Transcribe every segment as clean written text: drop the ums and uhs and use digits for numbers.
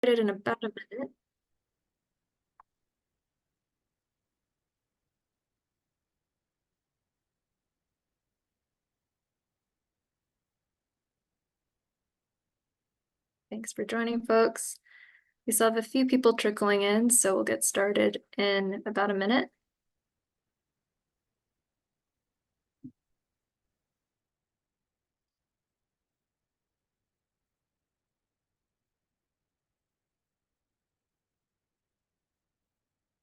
In about a minute. Thanks for joining, folks. We still have a few people trickling in, so we'll get started in about a minute.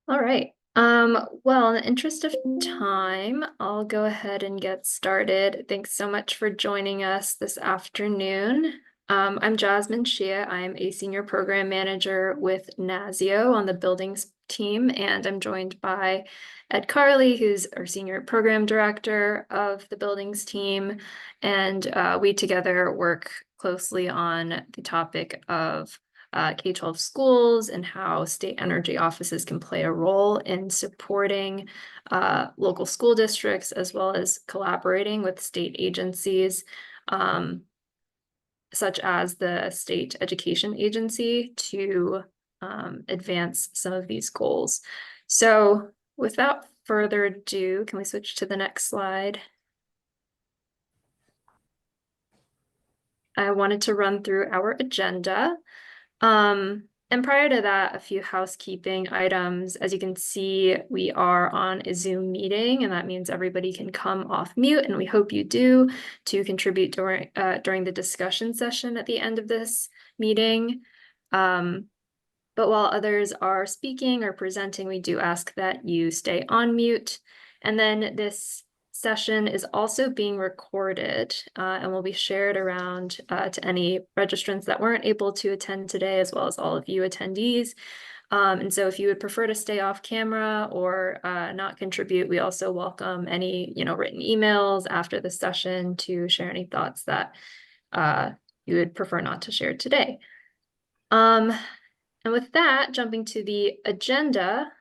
All right. Well, in the interest of time, I'll go ahead and get started. Thanks so much for joining us this afternoon. I'm Jasmine Shia. I'm a senior program manager with NASEO on the buildings team, and I'm joined by Ed Carley, who's our senior program director of the buildings team. And we together work closely on the topic of K-12 schools and how state energy offices can play a role in supporting local school districts, as well as collaborating with state agencies, such as the State Education Agency, to advance some of these goals. So without further ado, can we switch to the next slide? I wanted to run through our agenda. And prior to that, a few housekeeping items. As you can see, we are on a Zoom meeting, and that means everybody can come off mute, and we hope you do, to contribute during the discussion session at the end of this meeting. But while others are speaking or presenting, we do ask that you stay on mute. And then this session is also being recorded and will be shared around to any registrants that weren't able to attend today, as well as all of you attendees. And so if you would prefer to stay off camera or not contribute, we also welcome any written emails after the session to share any thoughts that you would prefer not to share today. And with that, jumping to the agenda,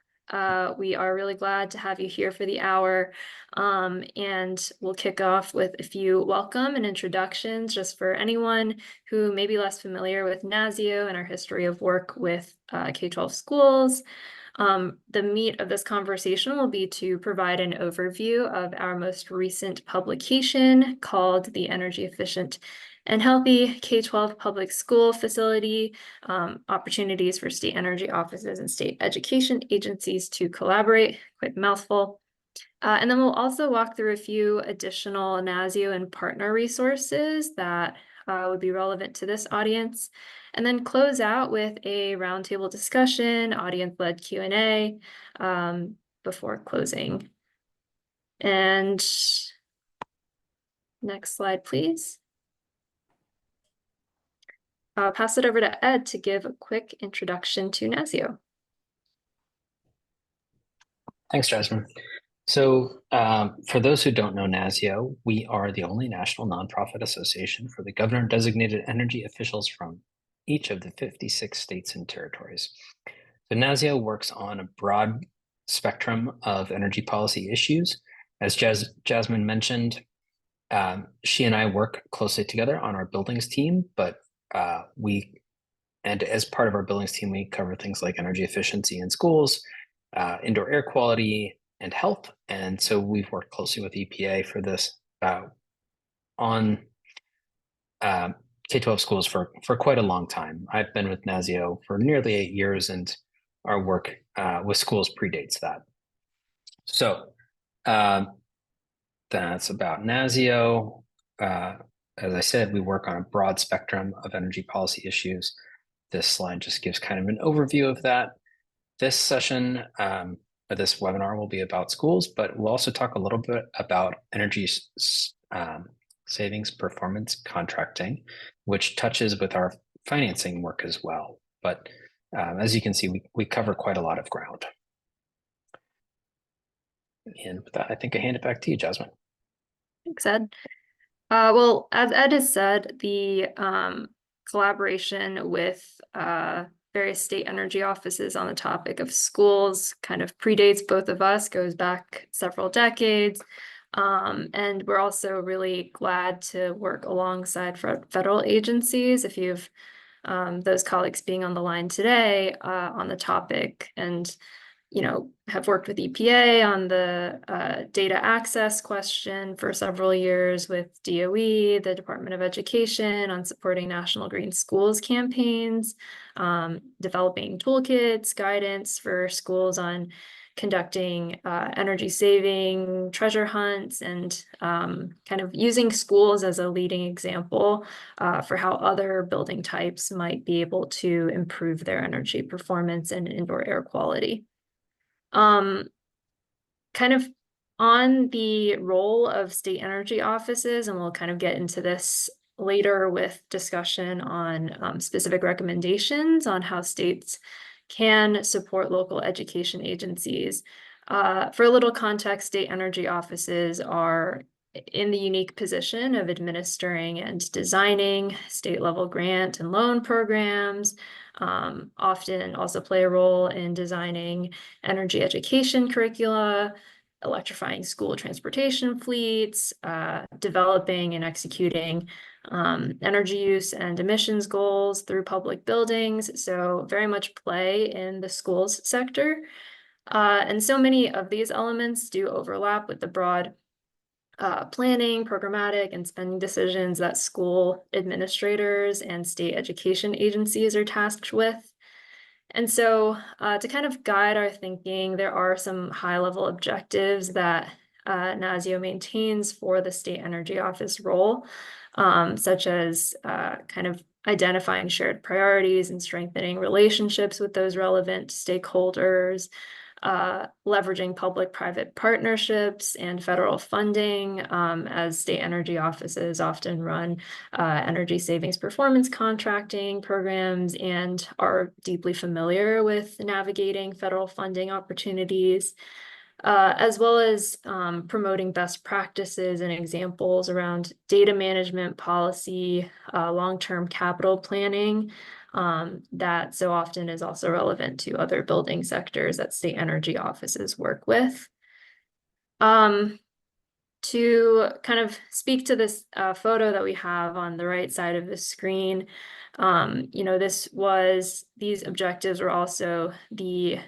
we are really glad to have you here for the hour. And we'll kick off with a few welcome and introductions just for anyone who may be less familiar with NASEO and our history of work with K-12 schools. The meat of this conversation will be to provide an overview of our most recent publication called the Energy Efficient and Healthy K-12 Public School Facility, Opportunities for State Energy Offices and State Education Agencies to Collaborate. Quite a mouthful. And then we'll also walk through a few additional NASEO and partner resources that would be relevant to this audience, and then close out with a roundtable discussion, audience-led Q&A before closing. And next slide, please. I'll pass it over to Ed to give a quick introduction to NASEO. Thanks, Jasmine. So for those who don't know NASEO, we are the only national nonprofit association for the governor-designated energy officials from each of the 56 states and territories. So NASEO works on a broad spectrum of energy policy issues. As Jasmine mentioned, she and I work closely together on our buildings team, but as part of our buildings team, we cover things like energy efficiency in schools, indoor air quality, and health. And so we've worked closely with EPA for this on K-12 schools for quite a long time. I've been with NASEO for nearly 8 years, and our work with schools predates that. So that's about NASEO. As I said, we work on a broad spectrum of energy policy issues. This slide just gives kind of an overview of that. This session, this webinar will be about schools, but we'll also talk a little bit about energy savings performance contracting, which touches with our financing work as well. But as you can see, we cover quite a lot of ground. And with that, I think I hand it back to you, Jasmine. Thanks, Ed. Well, as Ed has said, the collaboration with various state energy offices on the topic of schools kind of predates both of us, goes back several decades. And we're also really glad to work alongside federal agencies. If you've those colleagues being on the line today on the topic, and have worked with EPA on the data access question for several years, with DOE, the Department of Education, on supporting National Green Schools campaigns, developing toolkits, guidance for schools on conducting energy saving treasure hunts, and kind of using schools as a leading example for how other building types might be able to improve their energy performance and indoor air quality. Kind of on the role of state energy offices, and we'll kind of get into this later with discussion on specific recommendations on how states can support local education agencies. For a little context, state energy offices are in the unique position of administering and designing state-level grant and loan programs, often also play a role in designing energy education curricula, electrifying school transportation fleets, developing and executing energy use and emissions goals through public buildings. So very much play in the schools sector. And so many of these elements do overlap with the broad planning, programmatic, and spending decisions that school administrators and state education agencies are tasked with. And so to kind of guide our thinking, there are some high-level objectives that NASEO maintains for the State Energy Office role, such as kind of identifying shared priorities and strengthening relationships with those relevant stakeholders, leveraging public-private partnerships and federal funding, as state energy offices often run energy savings performance contracting programs and are deeply familiar with navigating federal funding opportunities, as well as promoting best practices and examples around data management policy, long-term capital planning, that so often is also relevant to other building sectors that state energy offices work with. To kind of speak to this photo that we have on the right side of the screen, these objectives were also the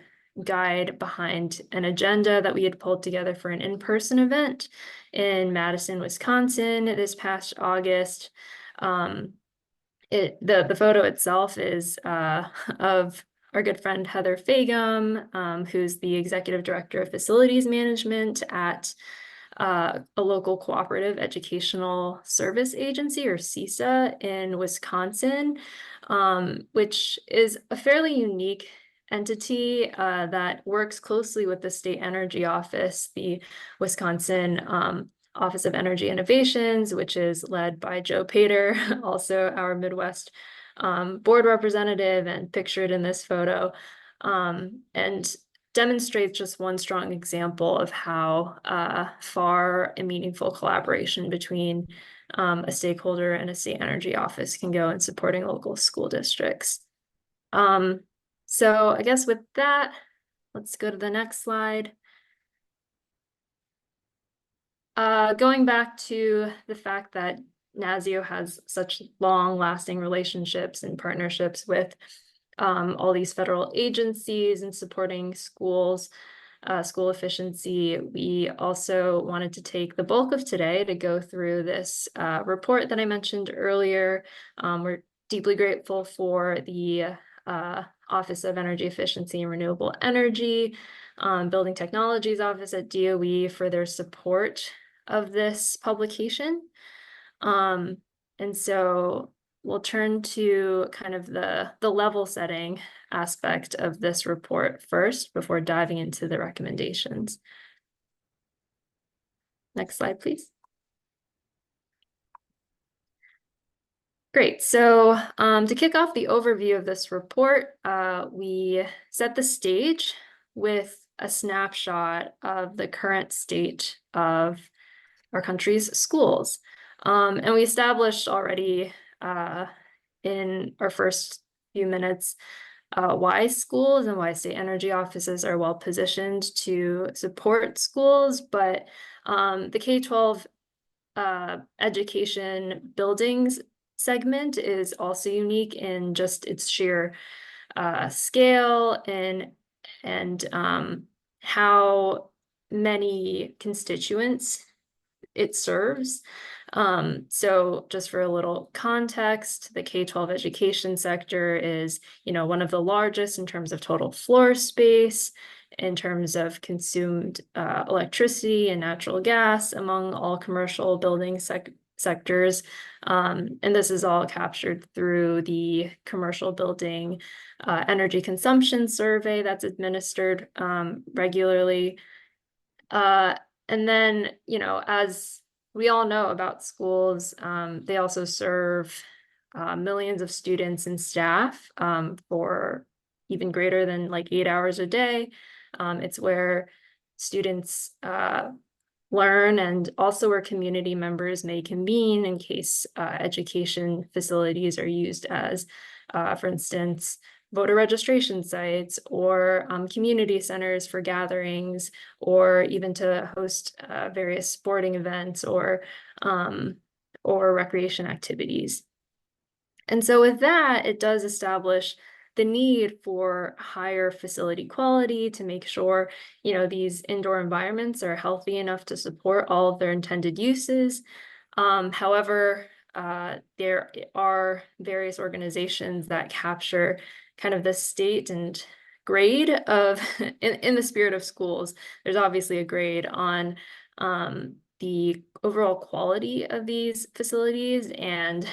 guide behind an agenda that we had pulled together for an in-person event in Madison, Wisconsin this past August. The photo itself is of our good friend Heather Fagum, who's the executive director of facilities management at a local cooperative educational service agency, or CESA, in Wisconsin, which is a fairly unique entity that works closely with the State Energy Office, the Wisconsin Office of Energy Innovations, which is led by Joe Pater, also our Midwest board representative and pictured in this photo, and demonstrates just one strong example of how far a meaningful collaboration between a stakeholder and a state energy office can go in supporting local school districts. So I guess with that, let's go to the next slide. Going back to the fact that NASEO has such long-lasting relationships and partnerships with all these federal agencies and supporting schools, school efficiency, we also wanted to take the bulk of today to go through this report that I mentioned earlier. We're deeply grateful for the Office of Energy Efficiency and Renewable Energy, Building Technologies Office at DOE for their support of this publication. And so we'll turn to kind of the level setting aspect of this report first before diving into the recommendations. Next slide, please. Great. So to kick off the overview of this report, we set the stage with a snapshot of the current state of our country's schools. And we established already in our first few minutes why schools and why state energy offices are well positioned to support schools, but the K-12 education buildings segment is also unique in just its sheer scale and how many constituents it serves. So just for a little context, the K-12 education sector is, one of the largest in terms of total floor space, in terms of consumed electricity and natural gas among all commercial building sectors. And this is all captured through the commercial building energy consumption survey that's administered regularly. And then, as we all know about schools, they also serve millions of students and staff for even greater than like 8 hours a day. It's where students learn and also where community members may convene in case education facilities are used as, for instance, voter registration sites or community centers for gatherings, or even to host various sporting events or recreation activities. And so with that, it does establish the need for higher facility quality to make sure, these indoor environments are healthy enough to support all of their intended uses. However, there are various organizations that capture kind of the state and grade of, in the spirit of schools, there's obviously a grade on the overall quality of these facilities. And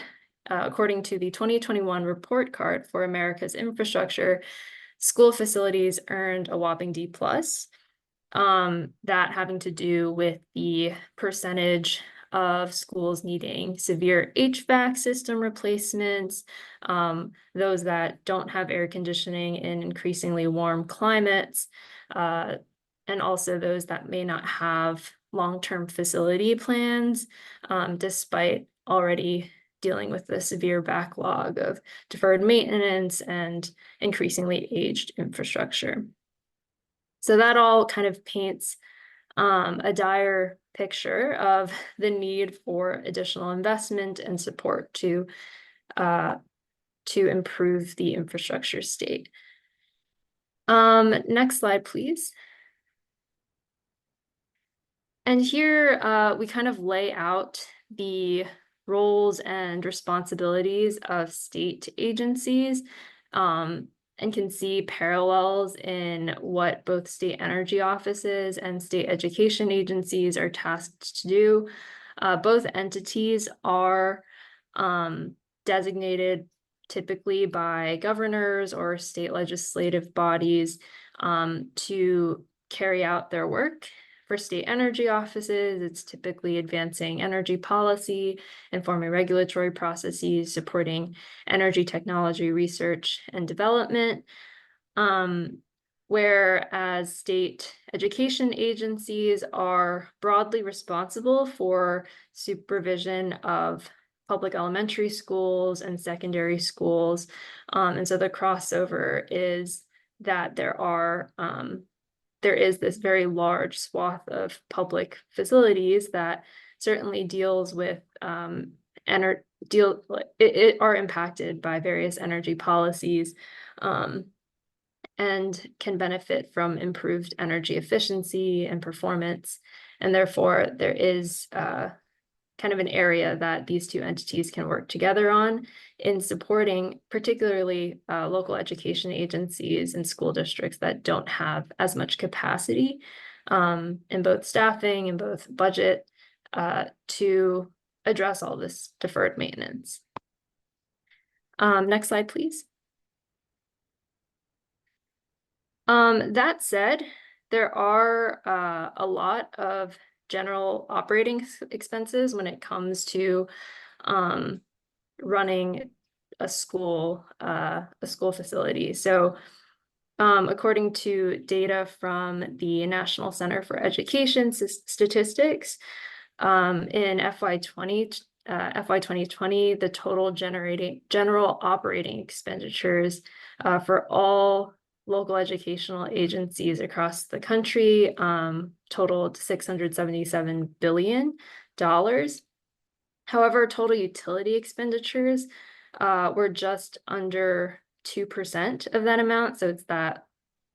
according to the 2021 report card for America's infrastructure, school facilities earned a whopping D+. That having to do with the percentage of schools needing severe HVAC system replacements, those that don't have air conditioning in increasingly warm climates, and also those that may not have long-term facility plans, despite already dealing with the severe backlog of deferred maintenance and increasingly aged infrastructure. So that all kind of paints a dire picture of the need for additional investment and support to improve the infrastructure state. Next slide, please. And here we kind of lay out the roles and responsibilities of state agencies, and can see parallels in what both state energy offices and state education agencies are tasked to do. Both entities are designated typically by governors or state legislative bodies to carry out their work. For state energy offices, it's typically advancing energy policy, informing regulatory processes, supporting energy technology research and development. Whereas state education agencies are broadly responsible for supervision of public elementary schools and secondary schools. And so the crossover is that there is this very large swath of public facilities that certainly deals with are impacted by various energy policies, and can benefit from improved energy efficiency and performance. And therefore, there is kind of an area that these two entities can work together on in supporting particularly local education agencies and school districts that don't have as much capacity in both staffing and both budget to address all this deferred maintenance. Next slide, please. That said, there are a lot of general operating expenses when it comes to running a school facility. So according to data from the National Center for Education Statistics, in FY 2020, the total general operating expenditures for all local educational agencies across the country totaled $677 billion. However, total utility expenditures were just under 2% of that amount. So it's that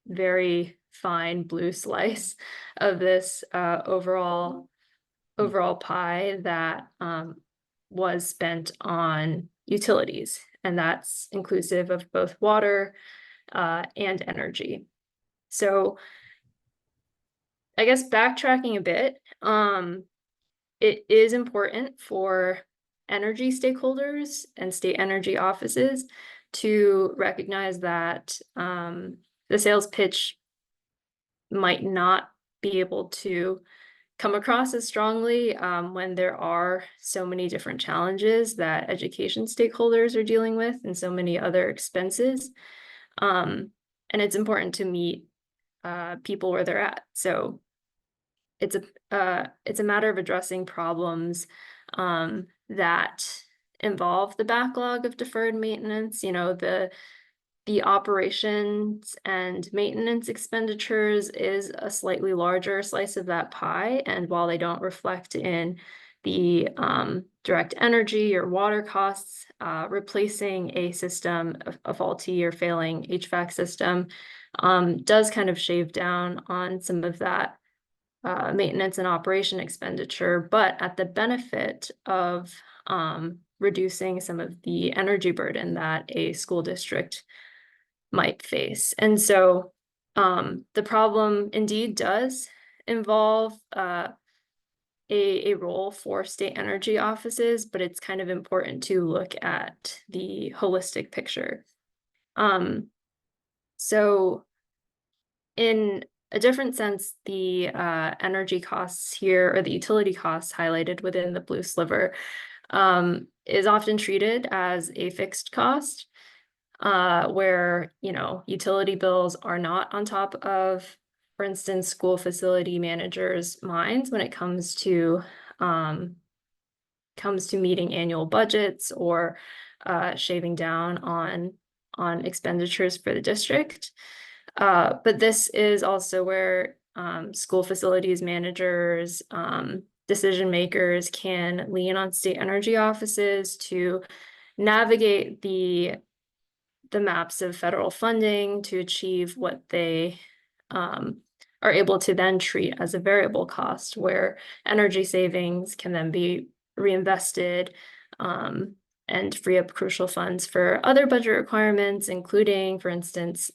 very fine blue slice of this overall pie that was spent on utilities, and that's inclusive of both water and energy. So I guess backtracking a bit, it is important for energy stakeholders and state energy offices to recognize that the sales pitch might not be able to come across as strongly when there are so many different challenges that education stakeholders are dealing with and so many other expenses. And it's important to meet people where they're at. So it's a matter of addressing problems that involve the backlog of deferred maintenance, the operations and maintenance expenditures is a slightly larger slice of that pie. And while they don't reflect in the direct energy or water costs, replacing a system, a faulty or failing HVAC system, does kind of shave down on some of that maintenance and operation expenditure, but at the benefit of reducing some of the energy burden that a school district might face. And so the problem indeed does involve a role for state energy offices, but it's kind of important to look at the holistic picture. So in a different sense, the energy costs here, or the utility costs highlighted within the blue sliver, is often treated as a fixed cost. Where, utility bills are not on top of, for instance, school facility managers' minds when it comes to meeting annual budgets or shaving down on expenditures for the district. But this is also where school facilities managers, decision makers can lean on state energy offices to navigate the maps of federal funding to achieve what they are able to then treat as a variable cost, where energy savings can then be reinvested and free up crucial funds for other budget requirements, including, for instance,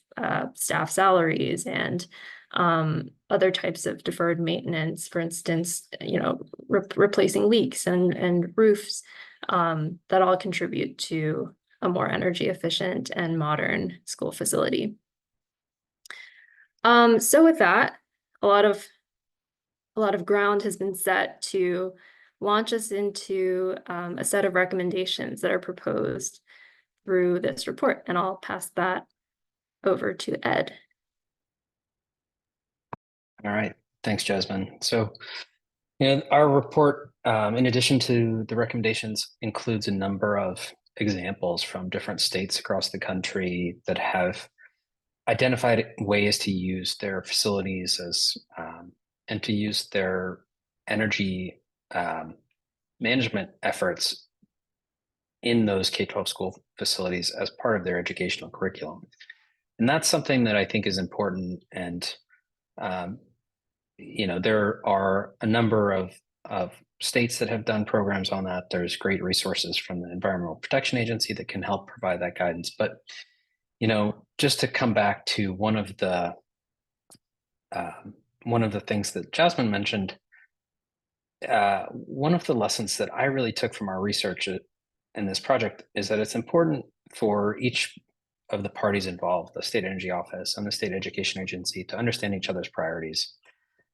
staff salaries and other types of deferred maintenance, for instance, replacing leaks and roofs that all contribute to a more energy efficient and modern school facility. So with that, a lot of ground has been set to launch us into a set of recommendations that are proposed through this report, and I'll pass that over to Ed. All right, thanks, Jasmine. So, our report, in addition to the recommendations, includes a number of examples from different states across the country that have identified ways to use their facilities as and to use their energy management efforts in those K-12 school facilities as part of their educational curriculum. And that's something that I think is important. And there are a number of states that have done programs on that. There's great resources from the Environmental Protection Agency that can help provide that guidance. But, just to come back to one of the things that Jasmine mentioned, one of the lessons that I really took from our research in this project is that it's important for each of the parties involved, the state energy office and the state education agency, to understand each other's priorities.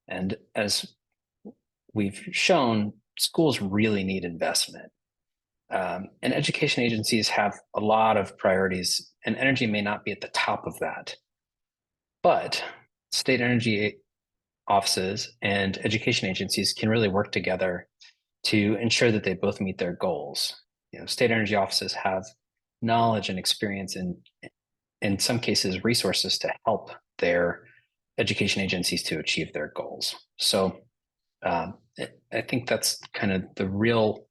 And as we've shown, schools really need investment. And education agencies have a lot of priorities, and energy may not be at the top of that. But state energy offices and education agencies can really work together to ensure that they both meet their goals. State energy offices have knowledge and experience and, in some cases, resources to help their education agencies to achieve their goals. So I think that's kind of the real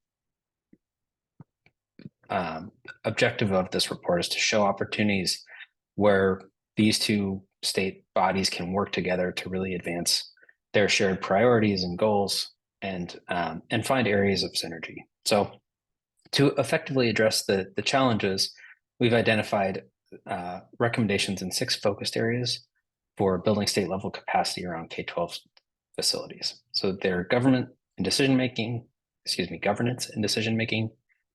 objective of this report is to show opportunities where these two state bodies can work together to really advance their shared priorities and goals, and find areas of synergy. So to effectively address the challenges, we've identified recommendations in 6 focused areas for building state level capacity around K-12 facilities. So they're governance and decision-making,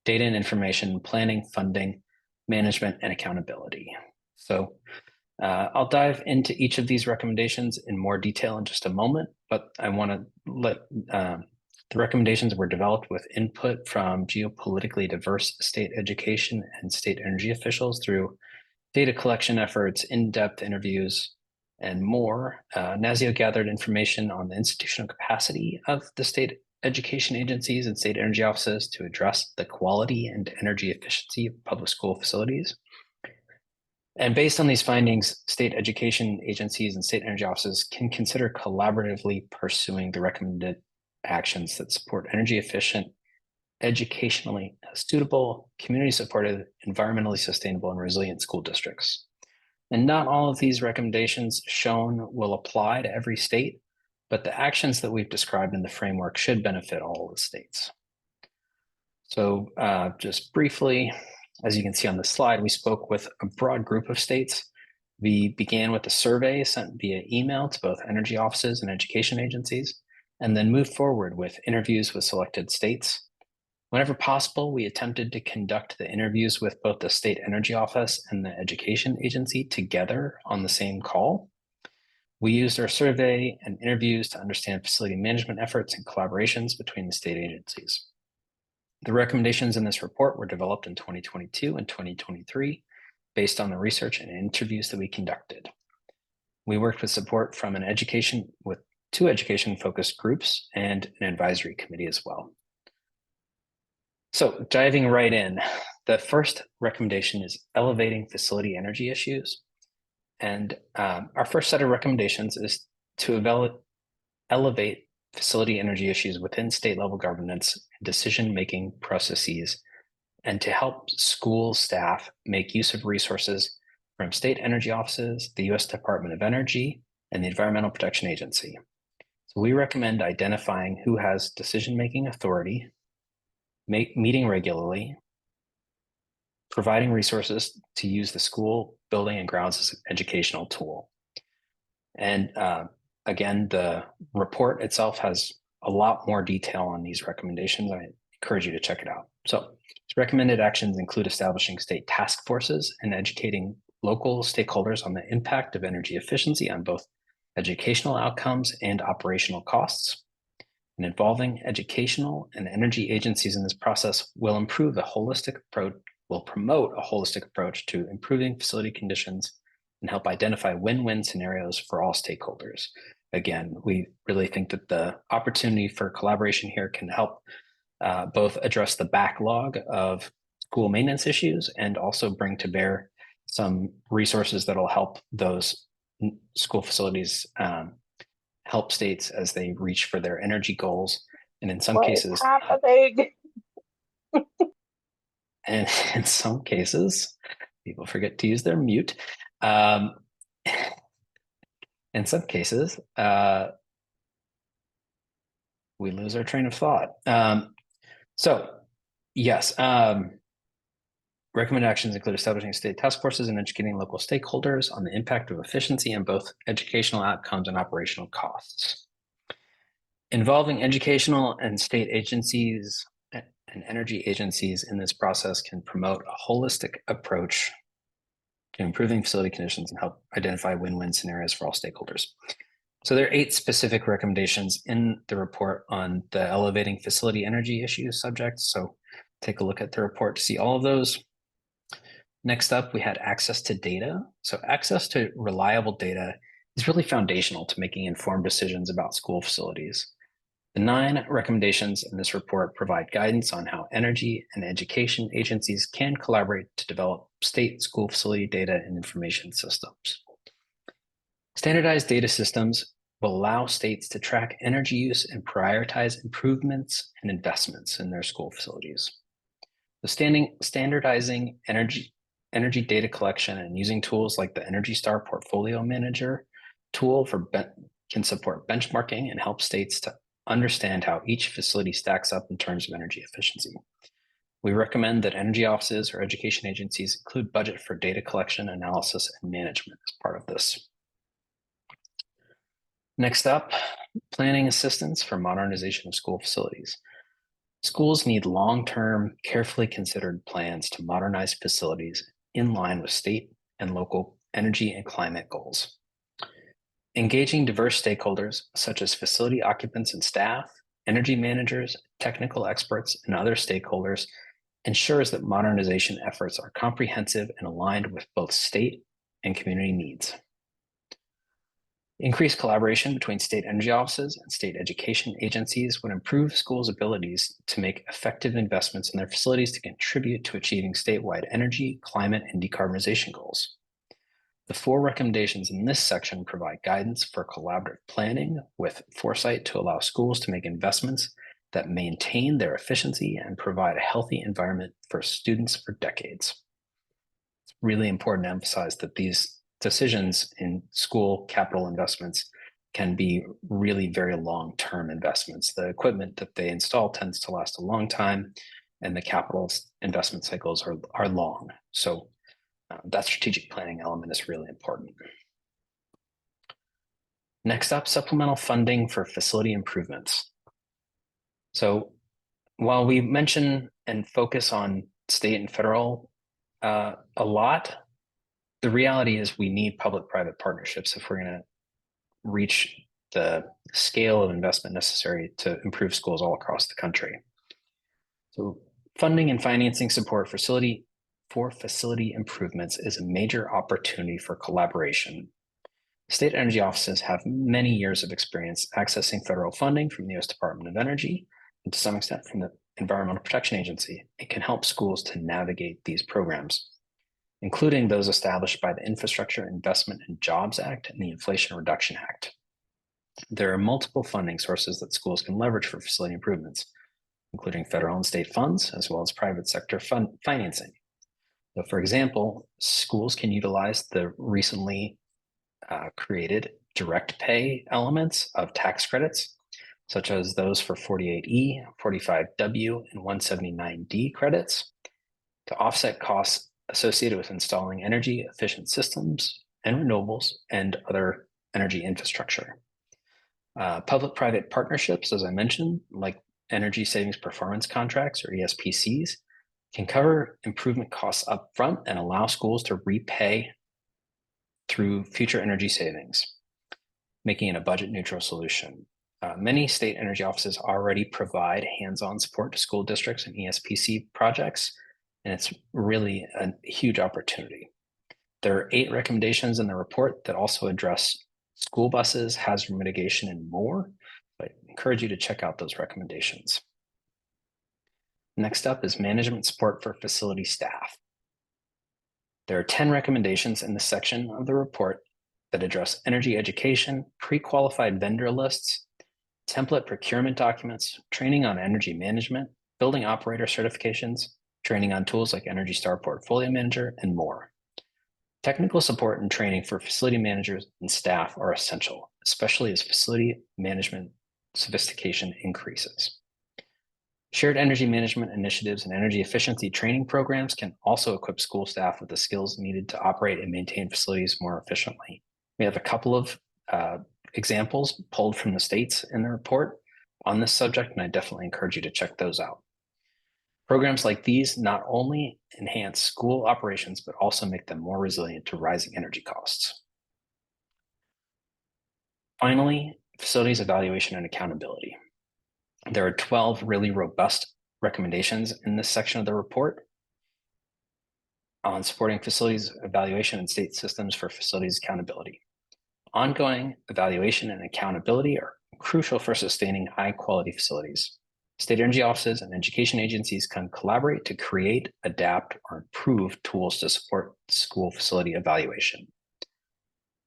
data and information, planning, funding, management, and accountability. So I'll dive into each of these recommendations in more detail in just a moment, but I want to let the recommendations were developed with input from geopolitically diverse state education and state energy officials through data collection efforts, in-depth interviews, and more. NASEO gathered information on the institutional capacity of the state education agencies and state energy offices to address the quality and energy efficiency of public school facilities. And based on these findings, state education agencies and state energy offices can consider collaboratively pursuing the recommended actions that support energy efficient, educationally suitable, community supported, environmentally sustainable, and resilient school districts. And not all of these recommendations shown will apply to every state, but the actions that we've described in the framework should benefit all of the states. So just briefly, as you can see on the slide, we spoke with a broad group of states. We began with a survey sent via email to both energy offices and education agencies, and then moved forward with interviews with selected states. Whenever possible, we attempted to conduct the interviews with both the state energy office and the education agency together on the same call. We used our survey and interviews to understand facility management efforts and collaborations between the state agencies. The recommendations in this report were developed in 2022 and 2023 based on the research and interviews that we conducted. We worked with support from with 2 education-focused groups and an advisory committee as well. So diving right in, the first recommendation is elevating facility energy issues. And our first set of recommendations is to elevate facility energy issues within state level governance and decision-making processes, and to help school staff make use of resources from state energy offices, the U.S. Department of Energy, and the Environmental Protection Agency. So we recommend identifying who has decision-making authority, meeting regularly, providing resources to use the school building and grounds as an educational tool. And again, the report itself has a lot more detail on these recommendations. I encourage you to check it out. So recommended actions include establishing state task forces and educating local stakeholders on the impact of energy efficiency on both educational outcomes and operational costs. And involving educational and energy agencies in this process will promote a holistic approach to improving facility conditions and help identify win-win scenarios for all stakeholders. Again, we really think that the opportunity for collaboration here can help both address the backlog of school maintenance issues and also bring to bear some resources that'll help those school facilities help states as they reach for their energy goals. And in some cases, and in some cases, people forget to use their mute. In some cases, we lose our train of thought. So yes, recommended actions include establishing state task forces and educating local stakeholders on the impact of efficiency in both educational outcomes and operational costs. Involving educational and state agencies and energy agencies in this process can promote a holistic approach to improving facility conditions and help identify win-win scenarios for all stakeholders. So there are 8 specific recommendations in the report on the elevating facility energy issues subject. So take a look at the report to see all of those. Next up, we had access to data. So access to reliable data is really foundational to making informed decisions about school facilities. The 9 recommendations in this report provide guidance on how energy and education agencies can collaborate to develop state school facility data and information systems. Standardized data systems will allow states to track energy use and prioritize improvements and investments in their school facilities. Standardizing energy data collection and using tools like the Energy Star Portfolio Manager tool can support benchmarking and help states to understand how each facility stacks up in terms of energy efficiency. We recommend that energy offices or education agencies include budget for data collection, analysis, and management as part of this. Next up, planning assistance for modernization of school facilities. Schools need long-term, carefully considered plans to modernize facilities in line with state and local energy and climate goals. Engaging diverse stakeholders, such as facility occupants and staff, energy managers, technical experts, and other stakeholders, ensures that modernization efforts are comprehensive and aligned with both state and community needs. Increased collaboration between state energy offices and state education agencies would improve schools' abilities to make effective investments in their facilities to contribute to achieving statewide energy, climate, and decarbonization goals. The 4 recommendations in this section provide guidance for collaborative planning with foresight to allow schools to make investments that maintain their efficiency and provide a healthy environment for students for decades. It's really important to emphasize that these decisions in school capital investments can be really very long-term investments. The equipment that they install tends to last a long time, and the capital investment cycles are long. So that strategic planning element is really important. Next up, supplemental funding for facility improvements. So while we mention and focus on state and federal a lot, the reality is we need public-private partnerships if we're going to reach the scale of investment necessary to improve schools all across the country. So funding and financing support for facility improvements is a major opportunity for collaboration. State energy offices have many years of experience accessing federal funding from the U.S. Department of Energy and to some extent from the Environmental Protection Agency. It can help schools to navigate these programs, including those established by the Infrastructure Investment and Jobs Act and the Inflation Reduction Act. There are multiple funding sources that schools can leverage for facility improvements, including federal and state funds, as well as private sector financing. So for example, schools can utilize the recently created direct pay elements of tax credits, such as those for 48E, 45W, and 179D credits to offset costs associated with installing energy efficient systems and renewables and other energy infrastructure. Public-private partnerships, as I mentioned, like energy savings performance contracts or ESPCs, can cover improvement costs up front and allow schools to repay through future energy savings, making it a budget neutral solution. Many state energy offices already provide hands-on support to school districts and ESPC projects, and it's really a huge opportunity. There are 8 recommendations in the report that also address school buses, hazard mitigation, and more. I encourage you to check out those recommendations. Next up is management support for facility staff. There are 10 recommendations in this section of the report that address energy education, pre-qualified vendor lists, template procurement documents, training on energy management, building operator certifications, training on tools like Energy Star Portfolio Manager, and more. Technical support and training for facility managers and staff are essential, especially as facility management sophistication increases. Shared energy management initiatives and energy efficiency training programs can also equip school staff with the skills needed to operate and maintain facilities more efficiently. We have a couple of examples pulled from the states in the report on this subject, and I definitely encourage you to check those out. Programs like these not only enhance school operations, but also make them more resilient to rising energy costs. Finally, facilities evaluation and accountability. There are 12 really robust recommendations in this section of the report on supporting facilities evaluation and state systems for facilities accountability. Ongoing evaluation and accountability are crucial for sustaining high-quality facilities. State energy offices and education agencies can collaborate to create, adapt, or improve tools to support school facility evaluation.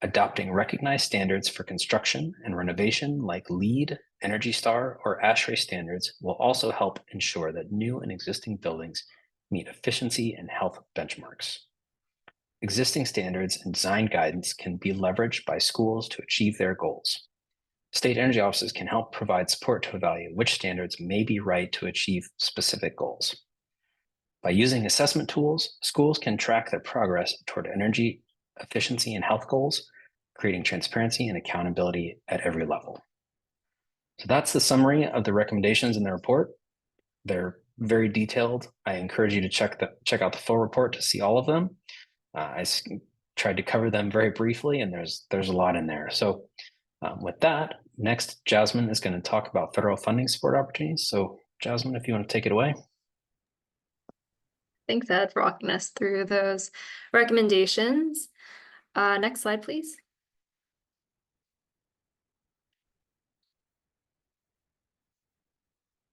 Adopting recognized standards for construction and renovation like LEED, Energy Star, or ASHRAE standards will also help ensure that new and existing buildings meet efficiency and health benchmarks. Existing standards and design guidance can be leveraged by schools to achieve their goals. State energy offices can help provide support to evaluate which standards may be right to achieve specific goals. By using assessment tools, schools can track their progress toward energy efficiency and health goals, creating transparency and accountability at every level. So that's the summary of the recommendations in the report. They're very detailed. I encourage you to check out the full report to see all of them. I tried to cover them very briefly, and there's a lot in there. So with that, next, Jasmine is going to talk about federal funding support opportunities. So Jasmine, if you want to take it away. Thanks, Ed, for walking us through those recommendations. Next slide, please.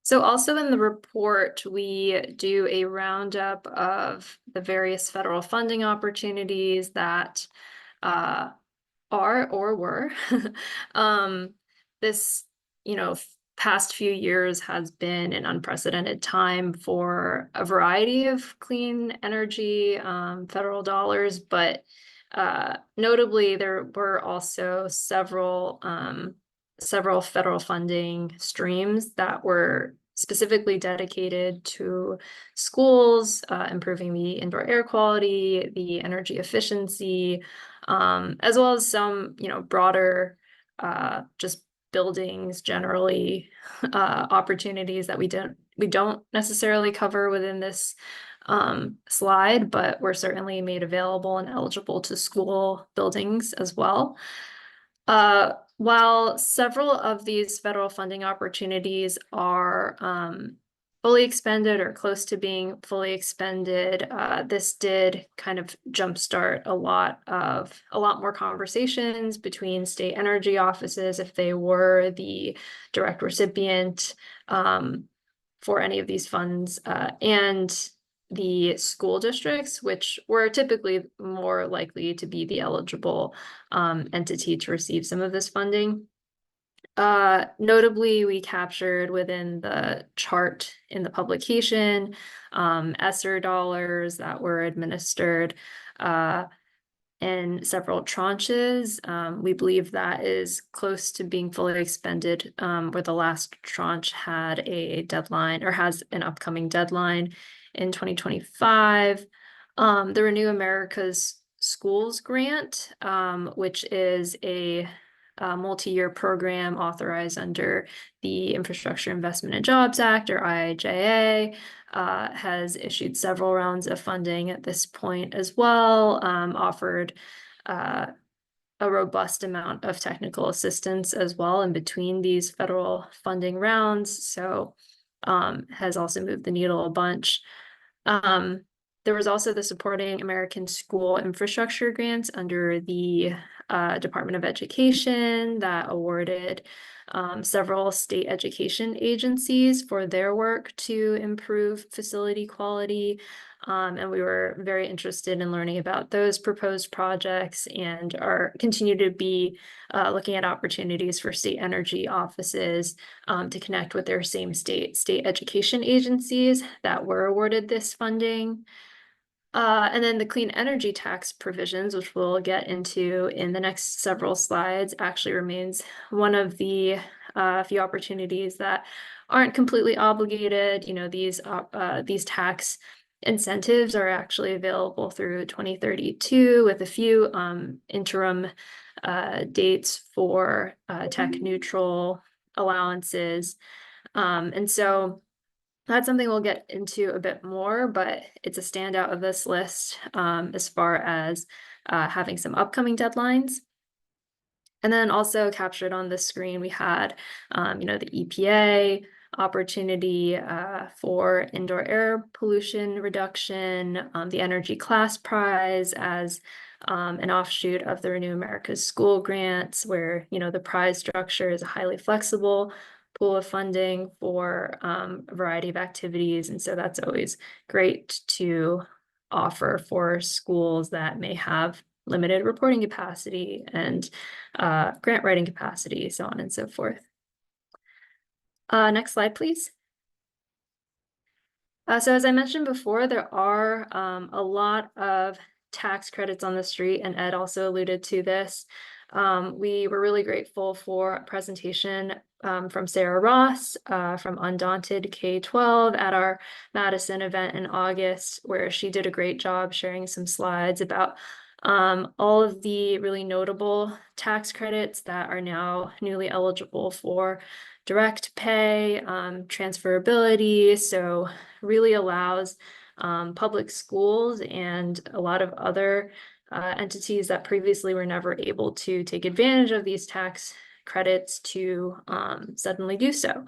So also in the report, we do a roundup of the various federal funding opportunities that are or were. This, past few years has been an unprecedented time for a variety of clean energy federal dollars, but notably there were also several federal funding streams that were specifically dedicated to schools, improving the indoor air quality, the energy efficiency, as well as some, broader, just buildings generally, opportunities that we don't necessarily cover within this slide, but were certainly made available and eligible to school buildings as well. While several of these federal funding opportunities are fully expended or close to being fully expended, this did kind of jumpstart a lot more conversations between state energy offices if they were the direct recipient for any of these funds, and the school districts, which were typically more likely to be the eligible entity to receive some of this funding. Notably, we captured within the chart in the publication ESSER dollars that were administered in several tranches. We believe that is close to being fully expended, where the last tranche had a deadline or has an upcoming deadline in 2025. The Renew America's Schools Grant, which is a multi-year program authorized under the Infrastructure Investment and Jobs Act, or IIJA, has issued several rounds of funding at this point as well, offered a robust amount of technical assistance as well in between these federal funding rounds, so has also moved the needle a bunch. There was also the Supporting American School Infrastructure Grants under the Department of Education that awarded several state education agencies for their work to improve facility quality. And we were very interested in learning about those proposed projects and continue to be looking at opportunities for state energy offices to connect with their same state education agencies that were awarded this funding. And then the clean energy tax provisions, which we'll get into in the next several slides, actually remains one of the few opportunities that aren't completely obligated. These tax incentives are actually available through 2032 with a few interim dates for tech neutral allowances. And so that's something we'll get into a bit more, but it's a standout of this list as far as having some upcoming deadlines. And then also captured on this screen, we had, the EPA opportunity for indoor air pollution reduction, the Energy Class Prize as an offshoot of the Renew America's School Grants, where, the prize structure is a highly flexible pool of funding for a variety of activities. And so that's always great to offer for schools that may have limited reporting capacity and grant writing capacity, so on and so forth. Next slide, please. So as I mentioned before, there are a lot of tax credits on the street, and Ed also alluded to this. We were really grateful for a presentation from Sarah Ross from Undaunted K-12 at our Madison event in August, where she did a great job sharing some slides about all of the really notable tax credits that are now newly eligible for direct pay, transferability, so really allows public schools and a lot of other entities that previously were never able to take advantage of these tax credits to suddenly do so.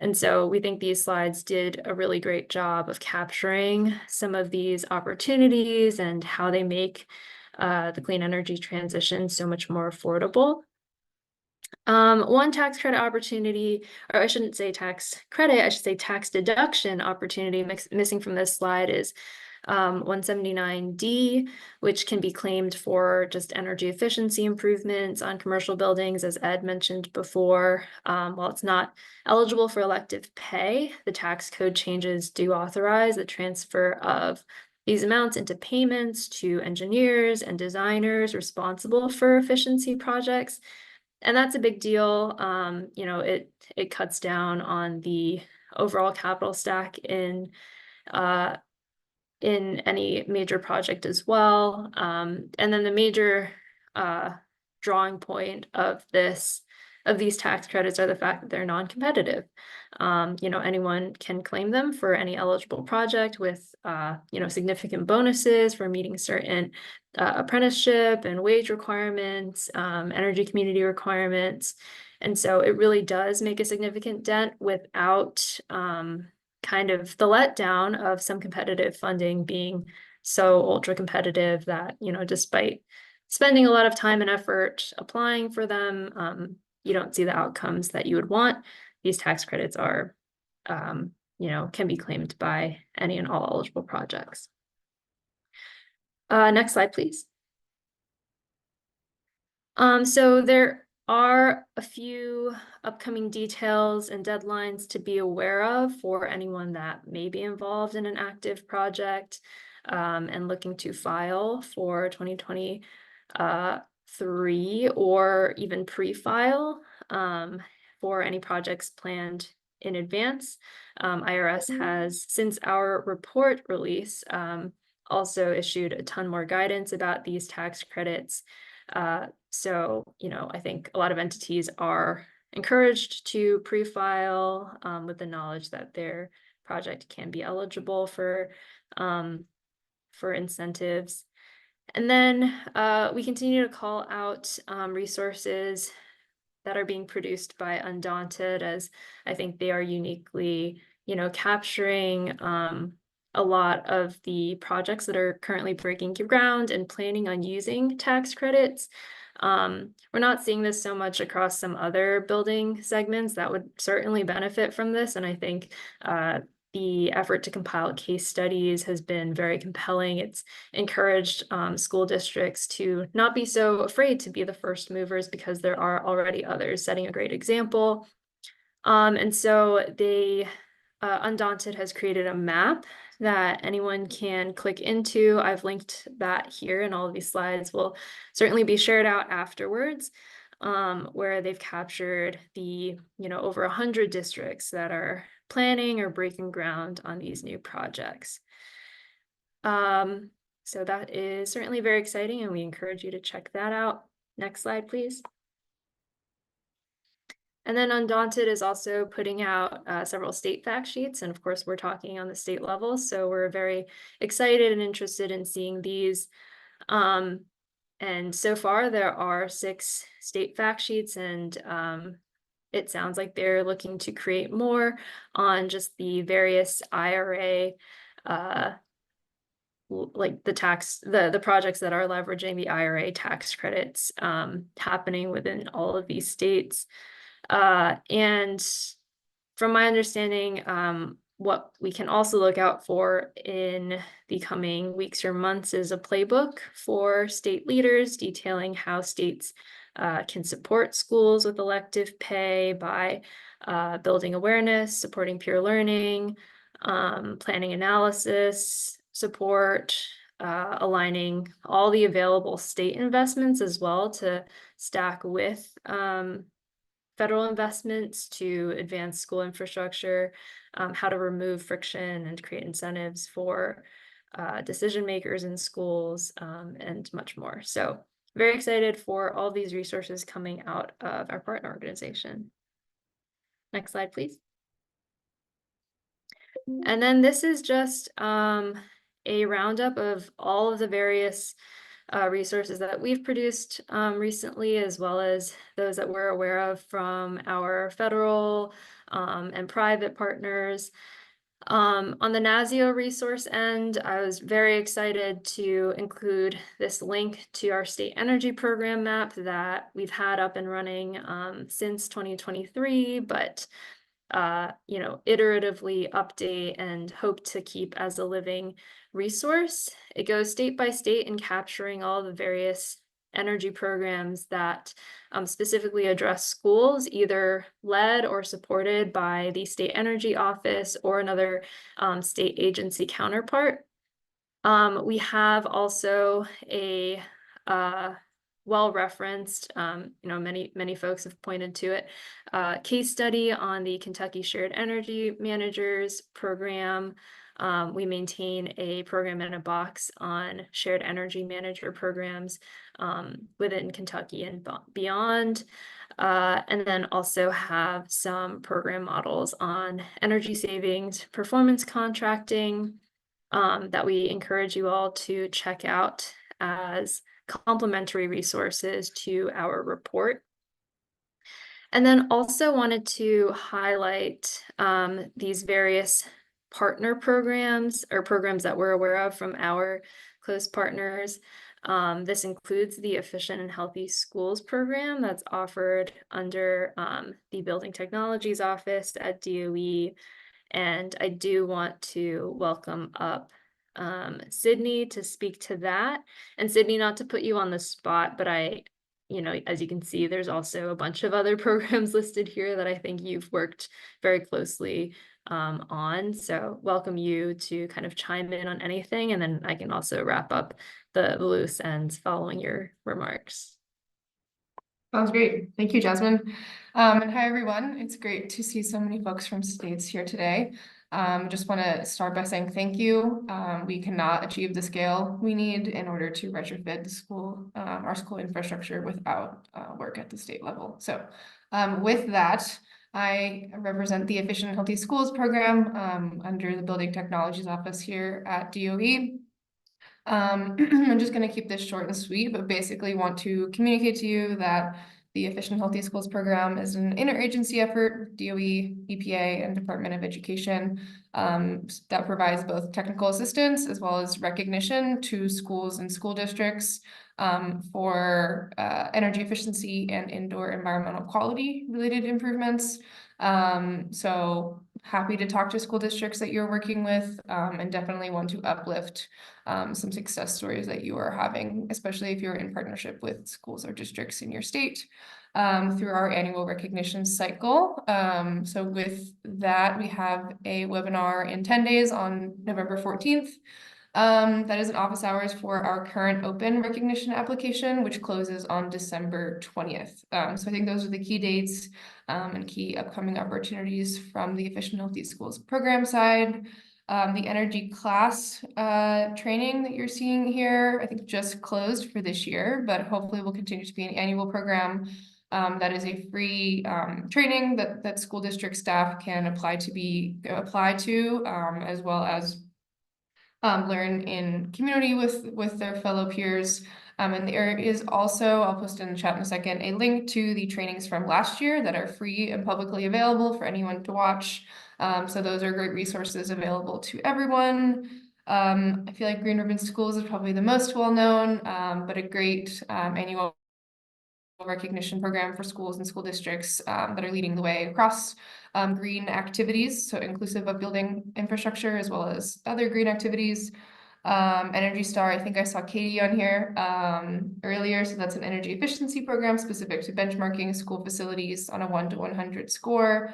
And so we think these slides did a really great job of capturing some of these opportunities and how they make the clean energy transition so much more affordable. One tax credit opportunity, or I shouldn't say tax credit, I should say tax deduction opportunity missing from this slide is 179D, which can be claimed for just energy efficiency improvements on commercial buildings, as Ed mentioned before. While it's not eligible for elective pay, the tax code changes do authorize the transfer of these amounts into payments to engineers and designers responsible for efficiency projects. And that's a big deal. It cuts down on the overall capital stack uh, in any major project as well. And then the major drawing point of these tax credits are the fact that they're non-competitive. Anyone can claim them for any eligible project with significant bonuses for meeting certain apprenticeship and wage requirements, energy community requirements. And so it really does make a significant dent without kind of the letdown of some competitive funding being so ultra competitive that, despite spending a lot of time and effort applying for them, you don't see the outcomes that you would want. These tax credits are, can be claimed by any and all eligible projects. Next slide, please. So there are a few upcoming details and deadlines to be aware of for anyone that may be involved in an active project and looking to file for 2023 or even pre-file for any projects planned in advance. IRS has, since our report release, also issued a ton more guidance about these tax credits. So, I think a lot of entities are encouraged to pre-file with the knowledge that their project can be eligible for incentives. And then we continue to call out resources that are being produced by Undaunted, as I think they are uniquely, capturing a lot of the projects that are currently breaking ground and planning on using tax credits. We're not seeing this so much across some other building segments that would certainly benefit from this. And I think the effort to compile case studies has been very compelling. It's encouraged school districts to not be so afraid to be the first movers because there are already others setting a great example. And so Undaunted has created a map that anyone can click into. I've linked that here, and all of these slides will certainly be shared out afterwards, where they've captured the, over 100 districts that are planning or breaking ground on these new projects. So that is certainly very exciting, and we encourage you to check that out. Next slide, please. And then Undaunted is also putting out several state fact sheets. And of course, we're talking on the state level. So we're very excited and interested in seeing these. And so far, there are 6 state fact sheets, and it sounds like they're looking to create more on just the various IRA, like the projects that are leveraging the IRA tax credits happening within all of these states. And from my understanding, what we can also look out for in the coming weeks or months is a playbook for state leaders detailing how states can support schools with elective pay by building awareness, supporting peer learning, planning analysis, support, aligning all the available state investments as well to stack with federal investments to advance school infrastructure, how to remove friction and create incentives for decision makers in schools, and much more. So very excited for all these resources coming out of our partner organization. Next slide, please. And then this is just a roundup of all of the various resources that we've produced recently, as well as those that we're aware of from our federal and private partners. On the NASEO resource end, I was very excited to include this link to our state energy program map that we've had up and running since 2023, but iteratively update and hope to keep as a living resource. It goes state by state in capturing all the various energy programs that specifically address schools, either led or supported by the state energy office or another state agency counterpart. We have also a well-referenced, many folks have pointed to it, case study on the Kentucky Shared Energy Managers program. We maintain a program in a box on shared energy manager programs within Kentucky and beyond. And then also have some program models on energy savings, performance contracting, that we encourage you all to check out as complementary resources to our report. And then also wanted to highlight these various partner programs or programs that we're aware of from our close partners. This includes the Efficient and Healthy Schools program that's offered under the Building Technologies Office at DOE. And I do want to welcome up Sydney to speak to that. And Sydney, not to put you on the spot, but as you can see, there's also a bunch of other programs listed here that I think you've worked very closely on. So welcome you to kind of chime in on anything, and then I can also wrap up the loose ends following your remarks. Sounds great. Thank you, Jasmine. And hi, everyone. It's great to see so many folks from states here today. Just want to start by saying thank you. We cannot achieve the scale we need in order to retrofit the school, our school infrastructure without work at the state level. So with that, I represent the Efficient and Healthy Schools program under the Building Technologies Office here at DOE. I'm just going to keep this short and sweet, but basically want to communicate to you that the Efficient and Healthy Schools program is an interagency effort, DOE, EPA, and Department of Education, that provides both technical assistance as well as recognition to schools and school districts for energy efficiency and indoor environmental quality related improvements. So happy to talk to school districts that you're working with, and definitely want to uplift some success stories that you are having, especially if you're in partnership with schools or districts in your state, through our annual recognition cycle. So with that, we have a webinar in 10 days on November 14th. That is in office hours for our current open recognition application, which closes on December 20th. So I think those are the key dates and key upcoming opportunities from the Efficient Healthy Schools program side. The energy class training that you're seeing here, I think just closed for this year, but hopefully will continue to be an annual program. That is a free training that school district staff can apply to, as well as learn in community with their fellow peers. And there is also, I'll post in the chat in a second, a link to the trainings from last year that are free and publicly available for anyone to watch. So those are great resources available to everyone. I feel like Green Ribbon Schools is probably the most well-known, but a great annual recognition program for schools and school districts that are leading the way across green activities, so inclusive of building infrastructure as well as other green activities. Energy Star, I think I saw Katie on here earlier, so that's an energy efficiency program specific to benchmarking school facilities on a 1 to 100 score.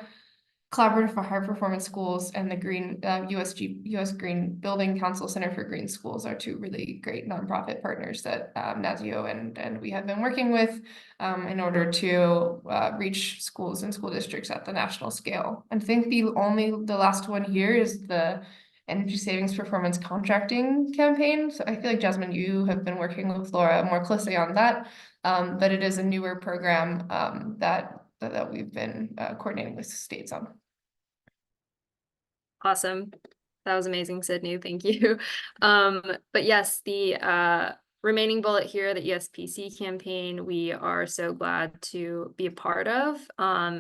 Collaborative for High Performance Schools and the US Green Building Council Center for Green Schools are two really great nonprofit partners that NASEO and we have been working with in order to reach schools and school districts at the national scale. I think the last one here is the Energy Savings Performance Contracting campaign. So I feel like, Jasmine, you have been working with Laura more closely on that, but it is a newer program that we've been coordinating with states on. Awesome. That was amazing, Sydney. Thank you. But yes, the remaining bullet here, the ESPC campaign, we are so glad to be a part of.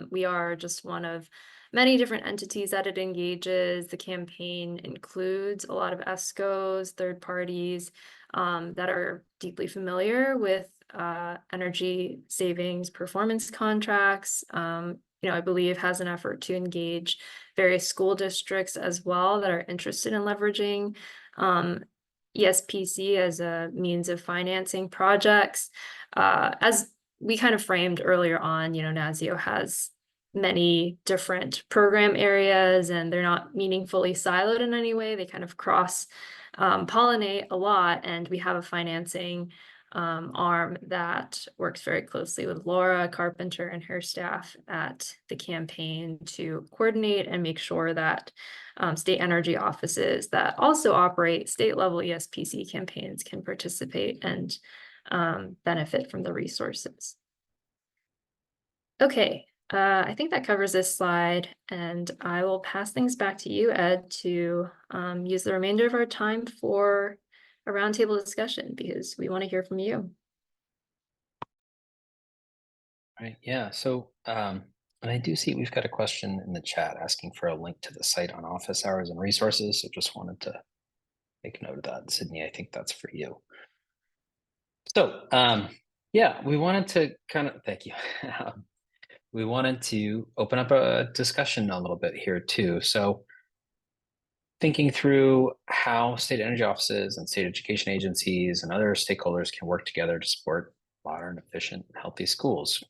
We are just one of many different entities that it engages. The campaign includes a lot of ESCOs, third parties that are deeply familiar with energy savings performance contracts. I believe has an effort to engage various school districts as well that are interested in leveraging ESPC as a means of financing projects. As we kind of framed earlier on, NASEO has many different program areas and they're not meaningfully siloed in any way. They kind of cross pollinate a lot, and we have a financing arm that works very closely with Laura Carpenter and her staff at the campaign to coordinate and make sure that state energy offices that also operate state level ESPC campaigns can participate and benefit from the resources. Okay, I think that covers this slide, and I will pass things back to you, Ed, to use the remainder of our time for a roundtable discussion because we want to hear from you. Right. Yeah. So, and I do see we've got a question in the chat asking for a link to the site on office hours and resources. So just wanted to make note of that. Sydney, I think that's for you. So, yeah, we wanted to thank you. We wanted to open up a discussion a little bit here too. So thinking through how state energy offices and state education agencies and other stakeholders can work together to support modern, efficient, healthy schools,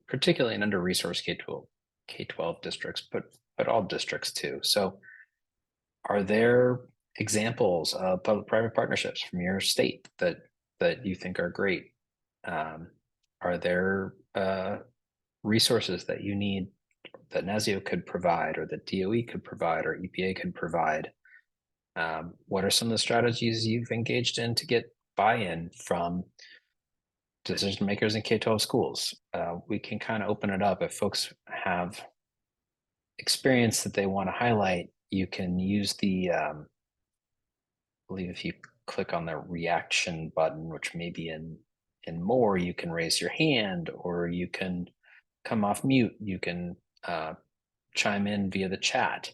particularly in under-resourced K-12 districts, but all districts too. So are there examples of public-private partnerships from your state that you think are great? Are there resources that you need that NASEO could provide, or that DOE could provide, or EPA could provide? What are some of the strategies you've engaged in to get buy-in from decision makers in K-12 schools? We can kind of open it up. If folks have experience that they want to highlight, you can use the, I believe if you click on the reaction button, which may be in more, you can raise your hand, or you can come off mute. You can chime in via the chat.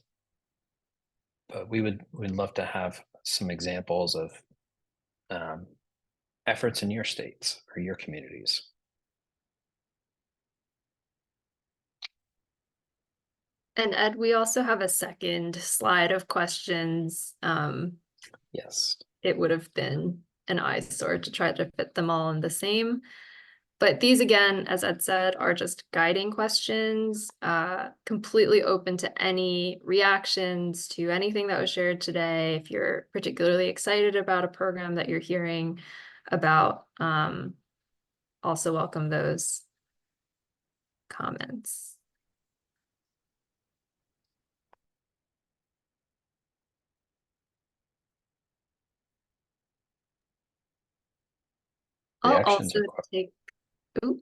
But we'd love to have some examples of efforts in your states or your communities. And Ed, we also have a second slide of questions. Yes. It would have been an eyesore to try to fit them all in the same. But these, again, as Ed said, are just guiding questions, completely open to any reactions to anything that was shared today. If you're particularly excited about a program that you're hearing about, also welcome those comments. I'll also take, ooh.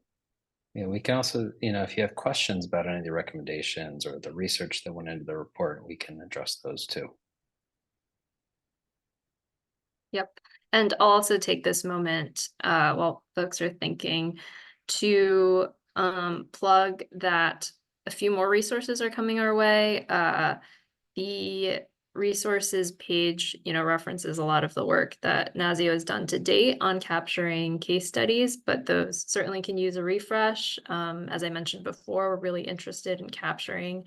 Yeah, we can also, if you have questions about any of the recommendations or the research that went into the report, we can address those too. Yep. And I'll also take this moment while folks are thinking to plug that a few more resources are coming our way. The resources page, references a lot of the work that NASEO has done to date on capturing case studies, but those certainly can use a refresh. As I mentioned before, we're really interested in capturing,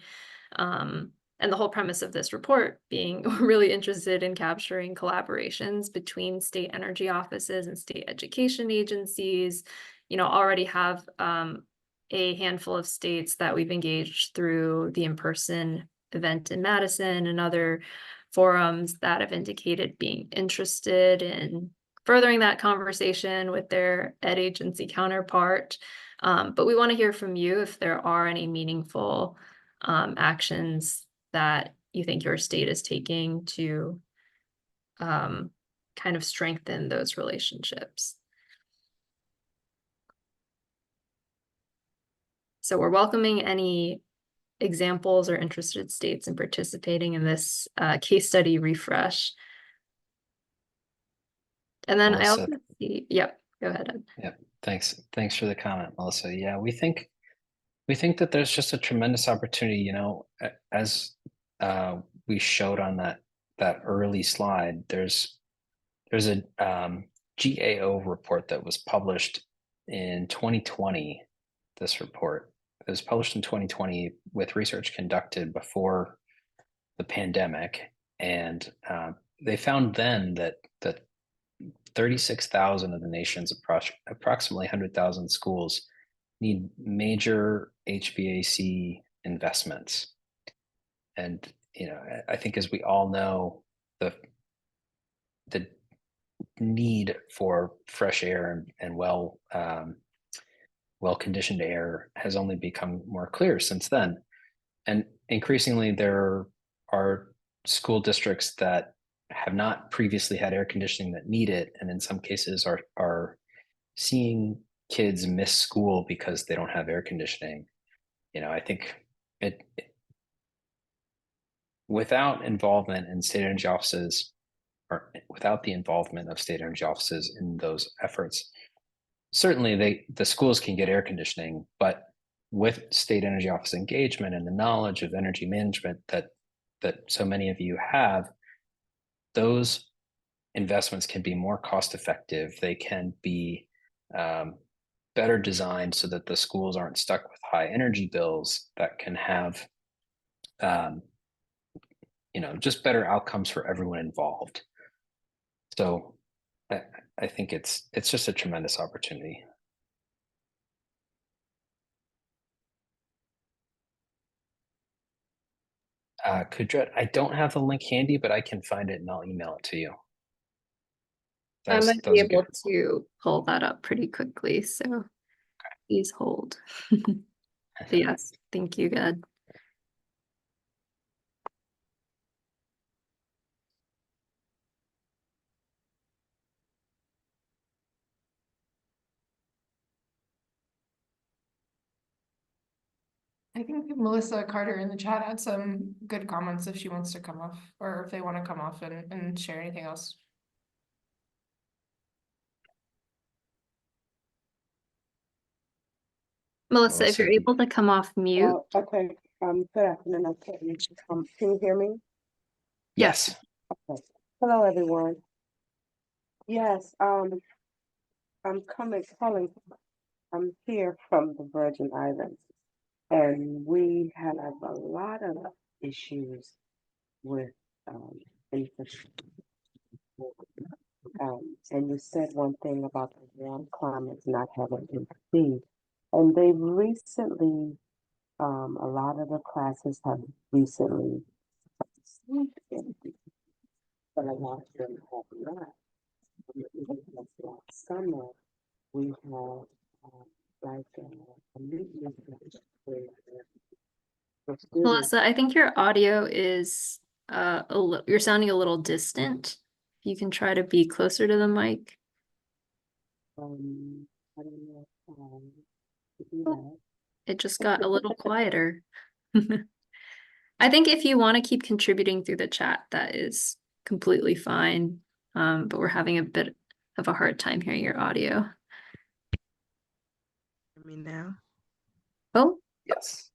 and the whole premise of this report being really interested in capturing collaborations between state energy offices and state education agencies, already have a handful of states that we've engaged through the in-person event in Madison and other forums that have indicated being interested in furthering that conversation with their ed agency counterpart. But we want to hear from you if there are any meaningful actions that you think your state is taking to kind of strengthen those relationships. So we're welcoming any examples or interested states in participating in this case study refresh. And then Melissa. I also see, yep, go ahead, Ed. Yep. Thanks for the comment, Melissa. Yeah, we think that there's just a tremendous opportunity, you know, as we showed on that early slide, there's a GAO report that was published in 2020. This report it was published in 2020 with research conducted before the pandemic, and they found then that 36,000 of the nation's approximately 100,000 schools need major HVAC investments. And you know, I think as we all know, the need for fresh air and well-conditioned air has only become more clear since then. And increasingly, there are school districts that have not previously had air conditioning that need it, and in some cases are seeing kids miss school because they don't have air conditioning. You know, I think without involvement in state energy offices, or without the involvement of state energy offices in those efforts, certainly the schools can get air conditioning, but with state energy office engagement and the knowledge of energy management that so many of you have, those investments can be more cost effective. They can be better designed so that the schools aren't stuck with high energy bills, that can have you know, just better outcomes for everyone involved. So I think it's just a tremendous opportunity. Kudret, I don't have the link handy, but I can find it and I'll email it to you. I might be able to pull that up pretty quickly, so please hold. But yes, thank you, Ed. I think Melissa Carter in the chat had some good comments if she wants to come off, or if they want to come off and share anything else. Melissa, if you're able to come off mute. Okay. Good afternoon. Okay. Can you hear me? Yes. Okay. Hello, everyone. Yes. I'm here from the Virgin Islands, and we have a lot of issues with infrastructure. And you said one thing about the warm climates not having improved, and they recently, a lot of the classes have recently, but a lot of them have not. Even last summer, we had like a meeting where the students. Melissa, I think your audio is you're sounding a little distant. You can try to be closer to the mic. I don't know to do that. It just got a little quieter. I think if you want to keep contributing through the chat, that is completely fine. But we're having a bit of a hard time hearing your audio. Hear me now? Oh, Yes.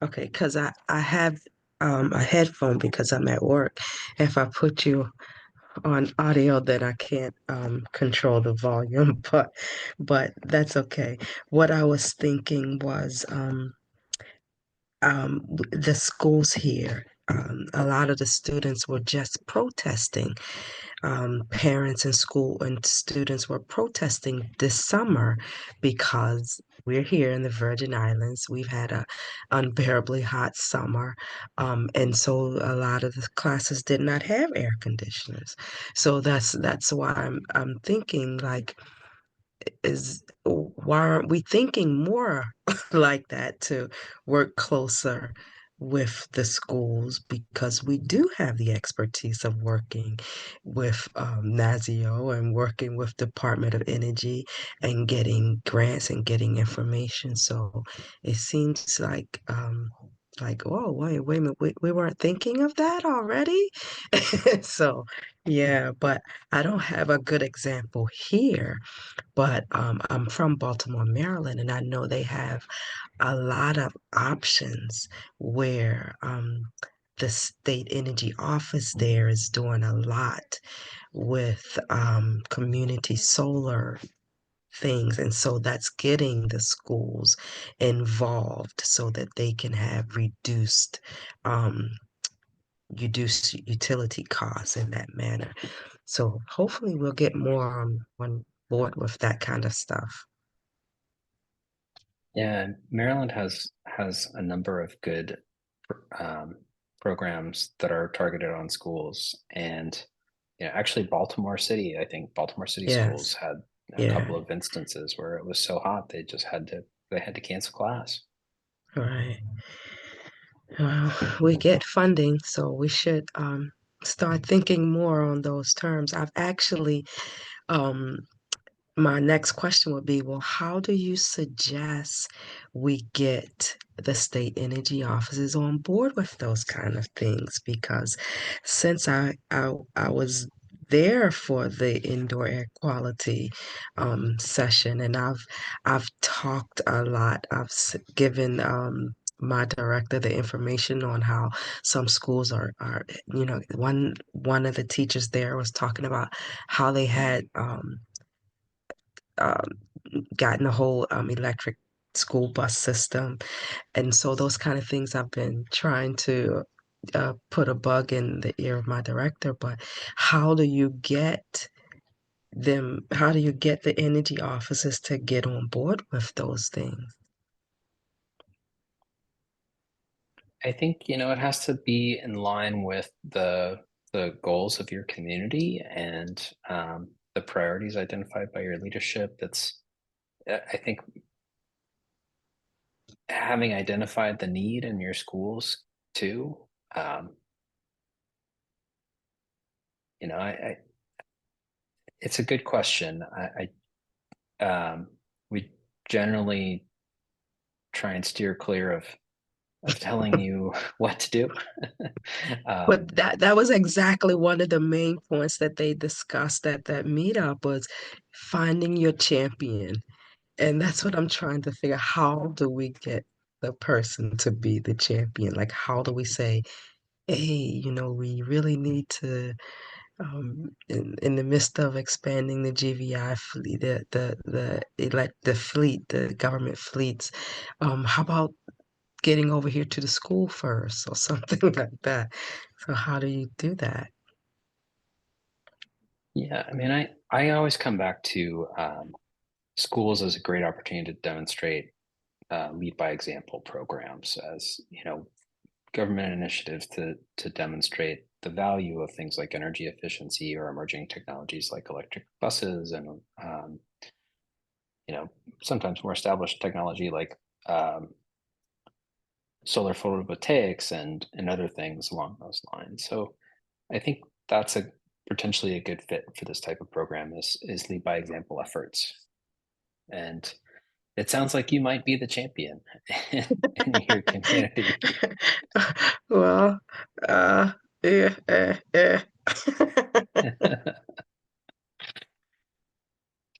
Okay, because I have a headphone because I'm at work. If I put you on audio, then I can't control the volume, but that's okay. What I was thinking was the schools here. A lot of the students were just protesting. Parents and school and students were protesting this summer because we're here in the Virgin Islands. We've had a unbearably hot summer, and so a lot of the classes did not have air conditioners. So that's why I'm thinking like, is why aren't we thinking more like that to work closer with the schools, because we do have the expertise of working with NASEO and working with Department of Energy and getting grants and getting information. So it seems like, oh, wait a minute, we weren't thinking of that already. So yeah, but I don't have a good example here, but I'm from Baltimore, Maryland, and I know they have a lot of options where the state energy office there is doing a lot with community solar things. And so that's getting the schools involved so that they can have um, reduced utility costs in that manner. So hopefully we'll get more on board with that kind of stuff. Yeah, Maryland has a number of good um, programs that are targeted on schools, and actually Baltimore City, I think Baltimore City schools Yes. had a Yeah. couple of instances where it was so hot they had to cancel class. All right. Well, we get funding, so we should start thinking more on those terms. I've actually um, my next question would be, well, how do you suggest we get the state energy offices on board with those kind of things? Because since I was there for the indoor air quality session, and I've talked a lot. Given my director the information on how some schools are one of the teachers there was talking about how they had um, gotten a whole electric school bus system. And so those kind of things I've been trying to put a bug in the ear of my director. But how do you get the energy officers to get on board with those things? I think it has to be in line with the goals of your community and the priorities identified by your leadership. I think having identified the need in your schools too. Um, I it's a good question. We generally try and steer clear of telling you what to do. But that was exactly one of the main points that they discussed at that meetup was finding your champion. And that's what I'm trying to figure. How do we get the person to be the champion? Like, how do we say, hey, we really need to, in the midst of expanding the GVI fleet, the fleet, the government fleets, how about getting over here to the school first or something like that? So how do you do that? Yeah, I mean, I always come back to schools as a great opportunity to demonstrate lead by example programs as government initiatives to demonstrate the value of things like energy efficiency or emerging technologies like electric buses and sometimes more established technology like solar photovoltaics and other things along those lines. So I think that's a potentially a good fit for this type of program is lead by example efforts. And it sounds like you might be the champion in your community. Well, yeah,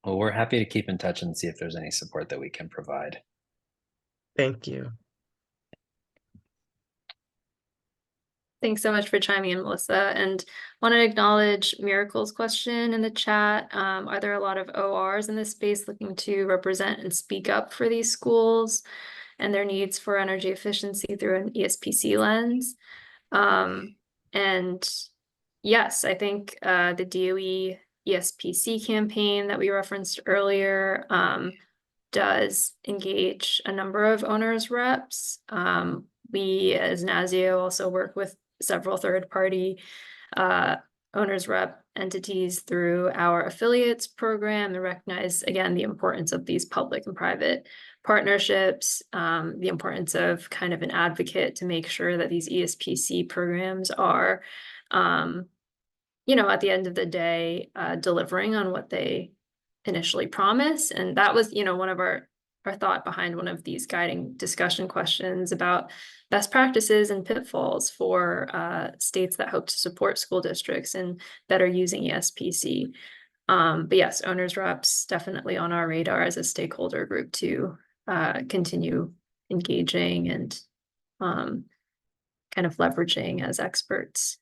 Well, we're happy to keep in touch and see if there's any support that we can provide. Thank you. Thanks so much for chiming in, Melissa. And want to acknowledge Miracle's question in the chat. Are there a lot of ORs in this space looking to represent and speak up for these schools and their needs for energy efficiency through an ESPC lens? And yes, I think the DOE ESPC campaign that we referenced earlier does engage a number of owners reps. We as NASEO also work with several third-party owners rep entities through our affiliates program and recognize, again, the importance of these public and private partnerships, the importance of kind of an advocate to make sure that these ESPC programs are, at the end of the day, delivering on what they initially promise. And that was, one of our thought behind one of these guiding discussion questions about best practices and pitfalls for states that hope to support school districts and better using ESPC. But yes, owners reps definitely on our radar as a stakeholder group to continue engaging and kind of leveraging as experts.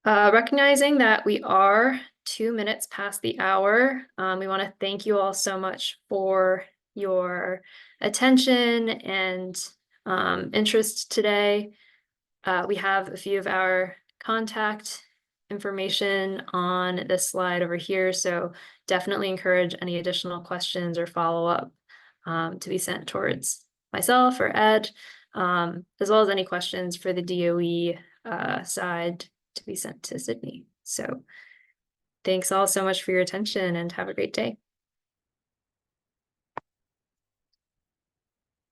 Recognizing that we are 2 minutes past the hour, we want to thank you all so much for your attention and interest today. We have a few of our contact information on this slide over here, so definitely encourage any additional questions or follow-up to be sent towards myself or Ed, as well as any questions for the DOE side to be sent to Sydney. So thanks all so much for your attention and have a great day.